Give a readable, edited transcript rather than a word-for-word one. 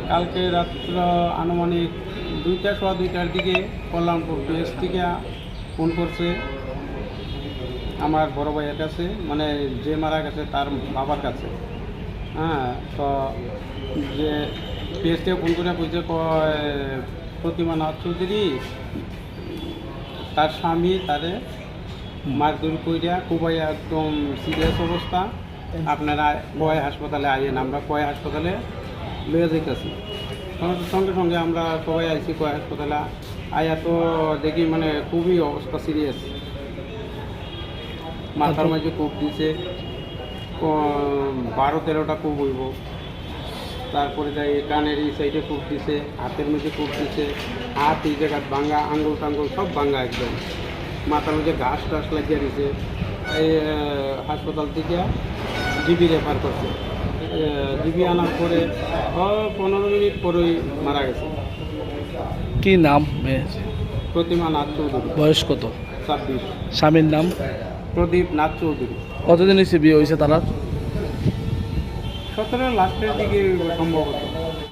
কালকে রাত্র আনুমানিক 2টা সোয়া 2টার দিকে কল্যাণপুর পিএস থেকে ফোন করছে আমার বড় ভাইয়ের কাছে, মানে যে মারা গেছে তার বাবার কাছে। হ্যাঁ, তো যে পিএস থেকে ফোন করে বুঝতে প্রতিমা নাথ চৌধুরী তার স্বামী তারে মারধর কইরা খুবই একদম সিরিয়াস অবস্থা, আপনারা কয় হাসপাতালে আইয়েন। আমরা কয় হাসপাতালে লয়ে যাইতেছি, সঙ্গে সঙ্গে আমরা সবাই আইছি কয় হাসপাতালে। আয়া তো দেখি মানে খুবই অবস্থা সিরিয়াস, মাথার মাঝে কূপ দিছে 12-13টা কূপ হইব। তারপরে যাই কানের এই সাইডে কূপ দিছে, হাতের মধ্যে কূপ দিছে, হাত এই জায়গা ভাঙ্গা, আঙ্গুল টাঙ্গুল সব ভাঙ্গা একদম। মাথার মধ্যে ঘাস টাস লাগিয়ে দিছে। এই হাসপাতাল থেকে জিবি রেফার করছে। জিবি আনার পরে 15 মিনিট পরেই মারা গেছে। কি নাম মেয়ের? প্রতিমা নাথ চৌধুরী, বয়স কত? 26। স্বামীর নাম? প্রদীপ নাথ চৌধুরী। কতদিন হয়েছে বিয়ে হয়েছে তারা? 17 লাস্টের দিকে সম্ভবত।